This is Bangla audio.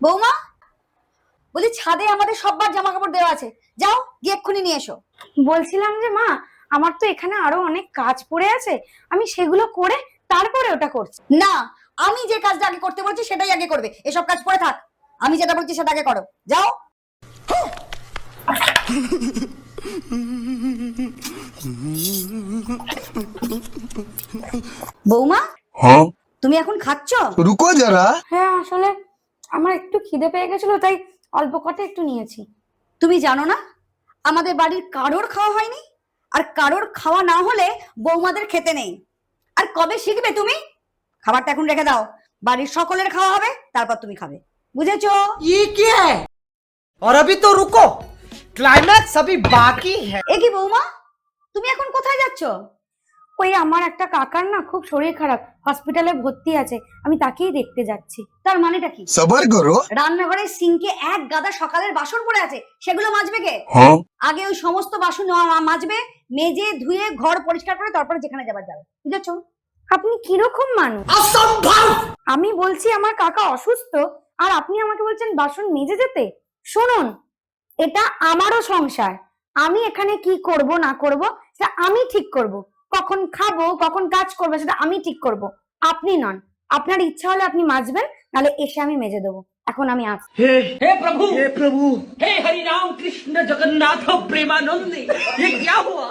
বৌমা, বলি ছাদে আমাদের সববার জামা কাপড় দেওয়া আছে, যাও গিয়ে এক্ষুনি নিয়ে এসো। বলছিলাম যে মা, আমার তো এখানে আরো অনেক কাজ পড়ে আছে, আমি সেগুলো করে তারপরে ওটা করছি। না, আমি যে কাজটা আগে করতে বলছি সেটাই আগে করবে, এসব কাজ পরে থাক। আমি যেটা বলছি সেটা আগে করো, যাও। বৌমা, हाँ তুমি এখন খাচ্ছ? रुको जरा। হ্যাঁ, আসলে আমার একটু খিদে পেয়ে গেছিল, তাই অল্প কটা একটু নিয়েছি। তুমি জানো না আমাদের বাড়ির কারোর খাওয়া হয়নি, আর কারোর খাওয়া না হলে বৌমাদের খেতে নেই। আর কবে শিখবে তুমি? খাবারটা এখন রেখে দাও, বাড়ির সকলের খাওয়া হবে, তারপর তুমি খাবে, বুঝেছো? ये क्या है? और अभी तो रुको, क्लाइमैक्स अभी बाकी है। এ কি বৌমা, তুমি এখন কোথায় যাচ্ছ? ওই আমার একটা কাকার না খুব শরীর খারাপ, হসপিটালে ভর্তি আছে, আমি তাকেই দেখতে যাচ্ছি। তার মানেটা কি? सबर करो। রান্নাঘরের সিঙ্কে এক গাদা সকালের বাসন পড়ে আছে, সেগুলো মাজবে কে? हाँ আগে ওই সমস্ত বাসন মাজবে, মেজে ধুয়ে ঘর পরিষ্কার করে তারপরে যেখানে যাবার যাবে, বুঝেছো? আপনি কিরকম মানুষ? असंभव। আমি বলছি আমার কাকা অসুস্থ, আর আপনি আমাকে বলছেন বাসন মেজে যেতে। শুনুন, এটা আমারও সংসার, আমি এখানে কি করব না করব সেটা আমি ঠিক করব। কখন খাবো কখন কাজ করবো সেটা আমি ঠিক করব, আপনি নন। আপনার ইচ্ছা হলে আপনি মাজবেন, নাহলে এসে আমি মেজে দেবো। এখন আমি আসছি। हे प्रभु, हे प्रभु, हे हरि राम कृष्ण जगन्नाथ प्रेमानंद, ये क्या हुआ?